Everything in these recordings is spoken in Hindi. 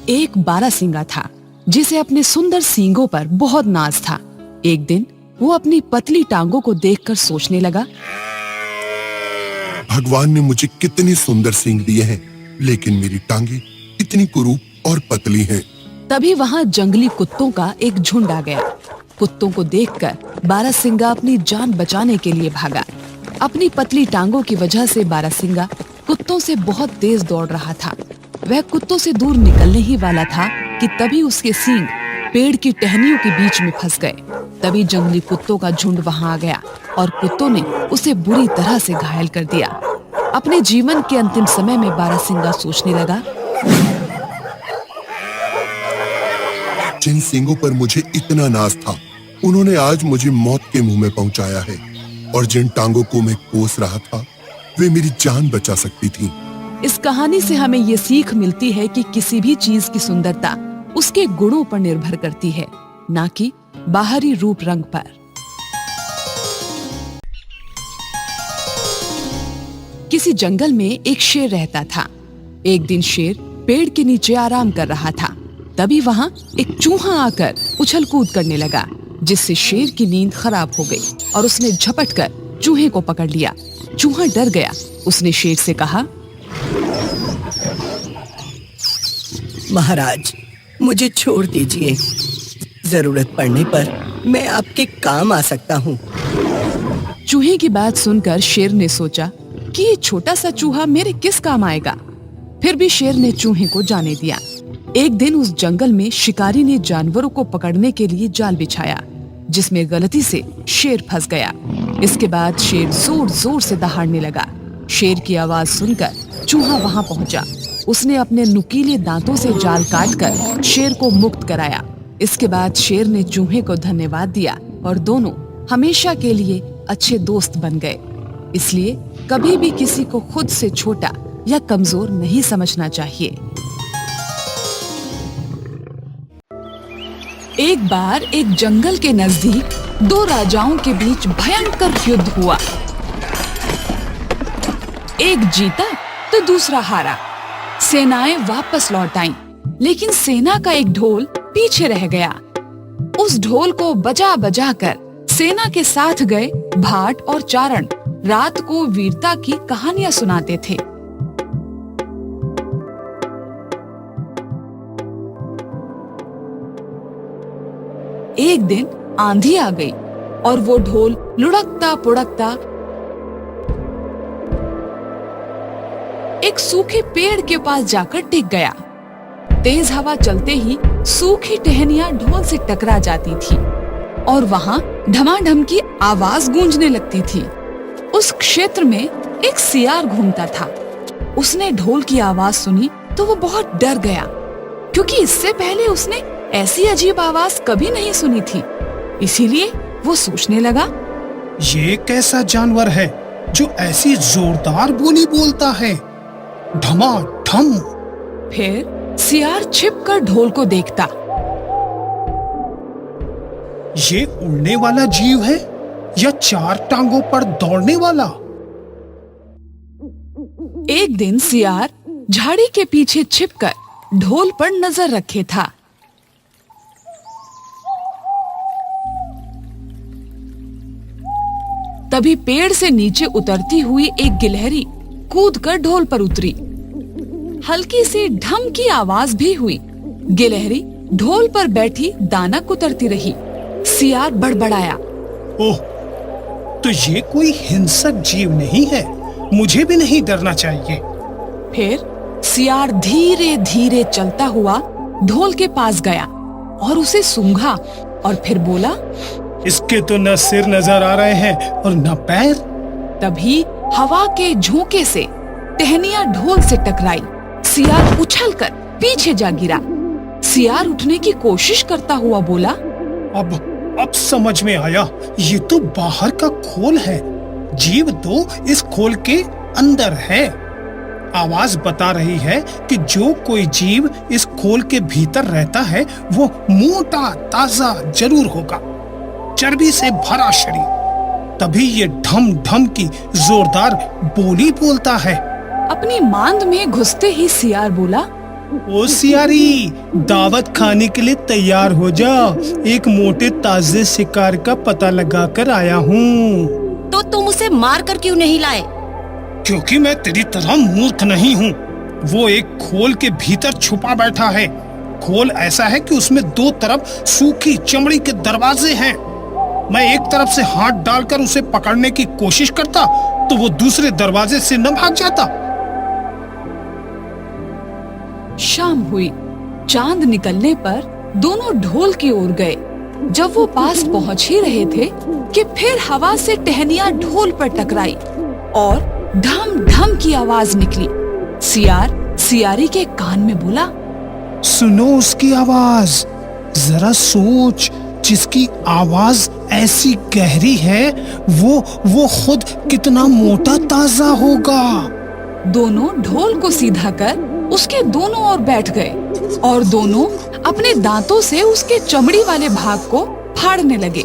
एक बारहसिंगा था जिसे अपने सुंदर सींगों पर बहुत नाज था। एक दिन वो अपनी पतली टांगों को देखकर सोचने लगा, भगवान ने मुझे कितने सुंदर सींग दिए हैं, लेकिन मेरी टांगे इतनी कुरूप और पतली हैं। तभी वहाँ जंगली कुत्तों का एक झुंड आ गया। कुत्तों को देखकर बारहसिंगा अपनी जान बचाने के लिए भागा। अपनी पतली टांगों की वजह से बारहसिंगा कुत्तों से बहुत तेज दौड़ रहा था। वह कुत्तों से दूर निकलने ही वाला था कि तभी उसके सींग पेड़ की टहनियों के बीच में फंस गए। तभी जंगली कुत्तों का झुंड वहां आ गया और कुत्तों ने उसे बुरी तरह से घायल कर दिया। अपने जीवन के अंतिम समय में बारहसिंगा सोचने लगा, जिन सींगों पर मुझे इतना नाज था, उन्होंने आज मुझे मौत के मुंह में पहुंचाया है, और जिन टांगों को मैं कोस रहा था, वे मेरी जान बचा सकती थी। इस कहानी से हमें ये सीख मिलती है कि किसी भी चीज की सुंदरता उसके गुणों पर निर्भर करती है, ना कि बाहरी रूप रंग पर। किसी जंगल में एक शेर रहता था। एक दिन शेर पेड़ के नीचे आराम कर रहा था। तभी वहां एक चूहा आकर उछल कूद करने लगा, जिससे शेर की नींद खराब हो गई और उसने झपट कर चूहे को पकड़ लिया। चूहा डर गया। उसने शेर से कहा, महाराज, मुझे छोड़ दीजिए। जरूरत पड़ने पर मैं आपके काम आ सकता हूँ। चूहे की बात सुनकर शेर ने सोचा कि ये छोटा सा चूहा मेरे किस काम आएगा। फिर भी शेर ने चूहे को जाने दिया। एक दिन उस जंगल में शिकारी ने जानवरों को पकड़ने के लिए जाल बिछाया, जिसमें गलती से शेर फंस गया। इसके बाद शेर जोर जोर से दहाड़ने लगा। शेर की आवाज सुनकर चूहा वहां पहुंचा। उसने अपने नुकीले दांतों से जाल काटकर शेर को मुक्त कराया। इसके बाद शेर ने चूहे को धन्यवाद दिया और दोनों हमेशा के लिए अच्छे दोस्त बन गए। इसलिए कभी भी किसी को खुद से छोटा या कमजोर नहीं समझना चाहिए। एक बार एक जंगल के नजदीक दो राजाओं के बीच भयंकर युद्ध हुआ। एक जीता तो दूसरा हारा। सेनाएं वापस लौट आईं, लेकिन सेना का एक ढोल पीछे रह गया। उस ढोल को बजा बजा कर सेना के साथ गए भाट और चारण रात को वीरता की कहानियां सुनाते थे। एक दिन आंधी आ गई और वो ढोल लुढ़कता पुढ़कता एक सूखे पेड़ के पास जाकर टिक गया। तेज हवा चलते ही सूखी टहनियां ढोल से टकरा जाती थी और वहां ढमाढम की आवाज गूंजने लगती थी। उस क्षेत्र में एक सियार घूमता था। उसने ढोल की आवाज सुनी तो वो बहुत डर गया, क्योंकि इससे पहले उसने ऐसी अजीब आवाज कभी नहीं सुनी थी। इसीलिए वो सोचने लगा, ये कैसा जानवर है जो ऐसी जोरदार बोली बोलता है, ढमाढम। फिर सियार छिपकर ढोल को देखता। ये उड़ने वाला जीव है या चार टांगों पर दौड़ने वाला? एक दिन सियार झाड़ी के पीछे छिपकर ढोल पर नजर रखे था। तभी पेड़ से नीचे उतरती हुई एक गिलहरी कूदकर ढोल पर उतरी। हल्की सी ढम की आवाज भी हुई। गिलहरी ढोल पर बैठी दाना कुतरती रही। सियार बड़बड़ाया, ओह, तो ये कोई हिंसक जीव नहीं है, मुझे भी नहीं डरना चाहिए। फिर सियार धीरे धीरे चलता हुआ ढोल के पास गया और उसे सूंघा और फिर बोला, इसके तो न सिर नजर आ रहे हैं और न पैर। तभी हवा के झोंके से टहनियां ढोल से टकराई। सियार उछलकर पीछे जा गिरा। सियार उठने की कोशिश करता हुआ बोला, अब समझ में आया, ये तो बाहर का खोल है, जीव तो इस खोल के अंदर है। आवाज बता रही है कि जो कोई जीव इस खोल के भीतर रहता है वो मोटा ताजा जरूर होगा, चर्बी से भरा शरीर, तभी ये ढम ढम की जोरदार बोली बोलता है। अपनी मांद में घुसते ही सियार बोला, ओ सियारी, दावत खाने के लिए तैयार हो जा। एक मोटे ताजे शिकार का पता लगा कर आया हूँ। तो तुम उसे मार कर क्यों नहीं लाए? क्योंकि मैं तेरी तरह मूर्ख नहीं हूँ। वो एक खोल के भीतर छुपा बैठा है। खोल ऐसा है कि उसमें दो तरफ सूखी चमड़ी के दरवाजे हैं। मैं एक तरफ से हाथ डालकर उसे पकड़ने की कोशिश करता तो वो दूसरे दरवाजे से न भाग जाता। शाम हुई। चांद निकलने पर दोनों ढोल की ओर गए। जब वो पास पहुंच ही रहे थे कि फिर हवा से टहनियां ढोल पर टकराई और ढम ढम की आवाज निकली। सियार सियारी के कान में बोला, सुनो उसकी आवाज, जरा सोच, जिसकी आवाज ऐसी गहरी है वो खुद कितना मोटा ताजा होगा। दोनों ढोल को सीधा कर उसके दोनों ओर बैठ गए और दोनों अपने दांतों से उसके चमड़ी वाले भाग को फाड़ने लगे।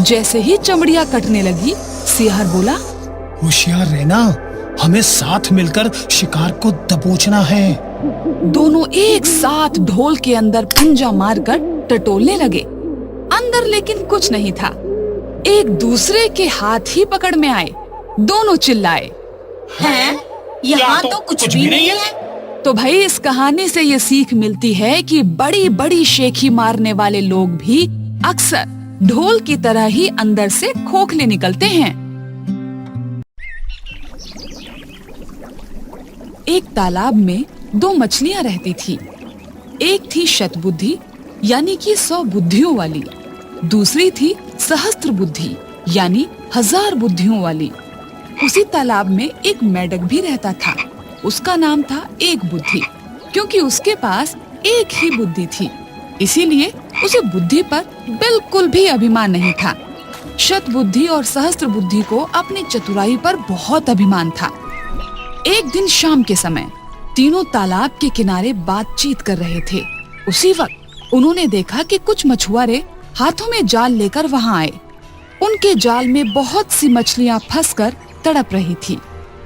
जैसे ही चमड़ियां कटने लगी, सियार बोला, होशियार रहना, हमें साथ मिलकर शिकार को दबोचना है। दोनों एक साथ ढोल के अंदर पंजा मारकर टटोलने लगे। अंदर लेकिन कुछ नहीं था। एक दूसरे के हाथ ही पकड़ में आए। दोनों चिल्लाए, हैं? यहाँ तो कुछ भी नहीं है। तो भाई इस कहानी से ये सीख मिलती है कि बड़ी बड़ी शेखी मारने वाले लोग भी अक्सर ढोल की तरह ही अंदर से खोखले निकलते हैं। एक तालाब में दो मछलियां रहती थी। एक थी शतबुद्धि यानी कि 100 बुद्धियों वाली, दूसरी थी सहस्त्र बुद्धि यानी 1000 बुद्धियों वाली। उसी तालाब में एक मेढक भी रहता था। उसका नाम था एक बुद्धि, क्योंकि उसके पास एक ही बुद्धि थी, इसीलिए उसे बुद्धि पर बिल्कुल भी अभिमान नहीं था। शतबुद्धि और सहस्त्र बुद्धि को अपनी चतुराई पर बहुत अभिमान था। एक दिन शाम के समय तीनों तालाब के किनारे बातचीत कर रहे थे। उसी वक्त उन्होंने देखा कि कुछ मछुआरे हाथों में जाल लेकर वहां आए। उनके जाल में बहुत सी मछलियां फंसकर तड़प रही थी।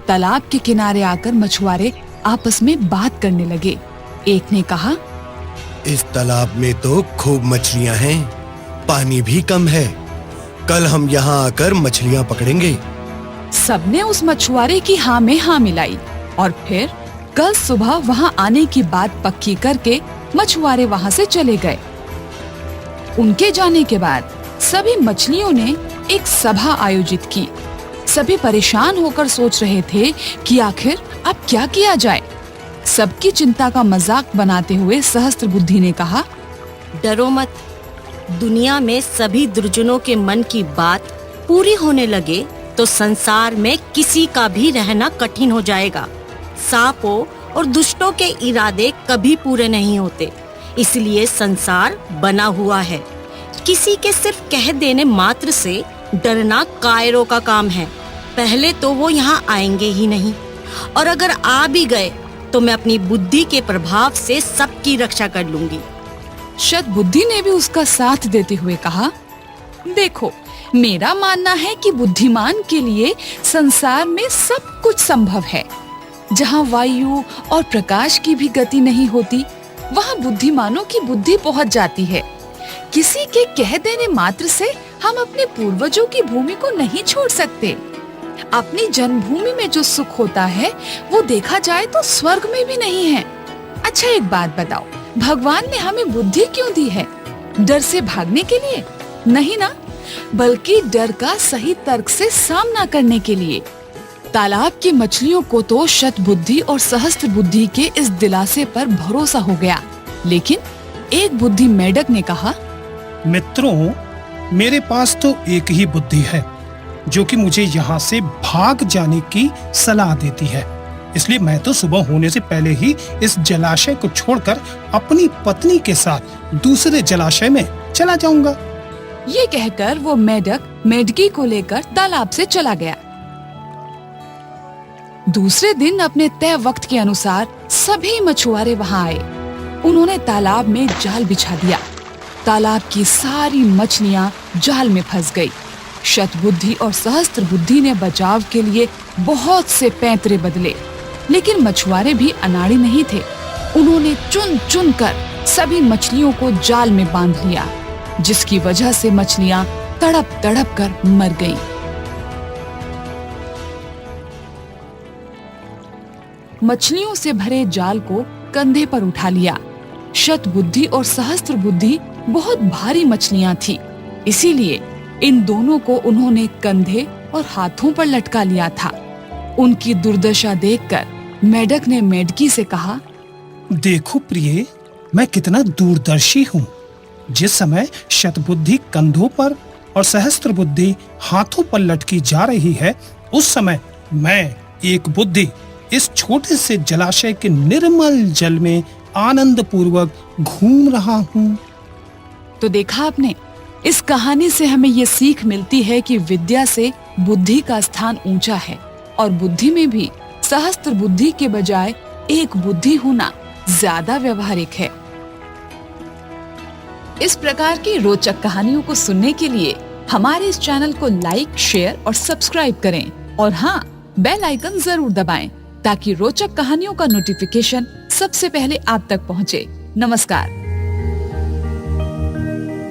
तालाब के किनारे आकर मछुआरे आपस में बात करने लगे। एक ने कहा, इस तालाब में तो खूब मछलियां हैं, पानी भी कम है। कल हम यहाँ आकर मछलियां पकड़ेंगे। सबने उस मछुआरे की हाँ में हाँ मिलाई और फिर कल सुबह वहां आने की बात पक्की करके मछुआरे वहां से चले गए। उनके जाने के बाद सभी मछलियों ने एक सभा आयोजित की। सभी परेशान होकर सोच रहे थे कि आखिर अब क्या किया जाए। सबकी चिंता का मजाक बनाते हुए सहस्त्र बुद्धि ने कहा, डरो मत, दुनिया में सभी दुर्जनों के मन की बात पूरी होने लगे तो संसार में किसी का भी रहना कठिन हो जाएगा। सांपों और दुष्टों के इरादे कभी पूरे नहीं होते, इसलिए संसार बना हुआ है। किसी के सिर्फ कह देने मात्र से डरना कायरों का काम है। पहले तो वो यहाँ आएंगे ही नहीं, और अगर आ भी गए तो मैं अपनी बुद्धि के प्रभाव से सबकी रक्षा कर लूंगी। शतबुद्धि ने भी उसका साथ देते हुए कहा, देखो, मेरा मानना है कि बुद्धिमान के लिए संसार में सब कुछ संभव है। जहाँ वायु और प्रकाश की भी गति नहीं होती, वहाँ बुद्धिमानों की बुद्धि पहुँच जाती है। किसी के कह देने मात्र से हम अपने पूर्वजों की भूमि को नहीं छोड़ सकते। अपनी जन्मभूमि में जो सुख होता है वो देखा जाए तो स्वर्ग में भी नहीं है। अच्छा, एक बात बताओ, भगवान ने हमें बुद्धि क्यों दी है? डर से भागने के लिए? नहीं ना, बल्कि डर का सही तर्क से सामना करने के लिए। तालाब की मछलियों को तो शतबुद्धि और सहस्त्र बुद्धि के इस दिलासे पर भरोसा हो गया, लेकिन एक बुद्धि मेढक ने कहा, मित्रों, मेरे पास तो एक ही बुद्धि है जो कि मुझे यहाँ से भाग जाने की सलाह देती है। इसलिए मैं तो सुबह होने से पहले ही इस जलाशय को छोड़कर अपनी पत्नी के साथ दूसरे जलाशय में चला जाऊंगा। ये कहकर वो मेढक मेढकी को लेकर तालाब से चला गया। दूसरे दिन अपने तय वक्त के अनुसार सभी मछुआरे वहां आए। उन्होंने तालाब में जाल बिछा दिया। तालाब की सारी मछलियां जाल में फंस गई। शतबुद्धि और सहस्त्र बुद्धि ने बचाव के लिए बहुत से पैंतरे बदले, लेकिन मछुआरे भी अनाड़ी नहीं थे। उन्होंने चुन चुन कर सभी मछलियों को जाल में बांध लिया, जिसकी वजह से मछलियां तड़प तड़प कर मर गईं। मछलियों से भरे जाल को कंधे पर उठा लिया। शतबुद्धि और सहस्त्र बुद्धि बहुत भारी मछलियां थी, इसीलिए इन दोनों को उन्होंने कंधे और हाथों पर लटका लिया था। उनकी दुर्दशा देखकर मेढक ने मेढकी से कहा, देखो प्रिय, मैं कितना दूरदर्शी हूँ। जिस समय शतबुद्धि कंधों पर और सहस्त्र बुद्धि हाथों पर लटकी जा रही है, उस समय मैं एक बुद्धि इस छोटे से जलाशय के निर्मल जल में आनंद पूर्वक घूम रहा हूँ। तो देखा आपने, इस कहानी से हमें ये सीख मिलती है कि विद्या से बुद्धि का स्थान ऊंचा है और बुद्धि में भी सहस्त्र बुद्धि के बजाय एक बुद्धि होना ज्यादा व्यवहारिक है। इस प्रकार की रोचक कहानियों को सुनने के लिए हमारे इस चैनल को लाइक, शेयर और सब्सक्राइब करें और हाँ, बेल आइकन जरूर दबाएं ताकि रोचक कहानियों का नोटिफिकेशन सबसे पहले आप तक पहुंचे। नमस्कार।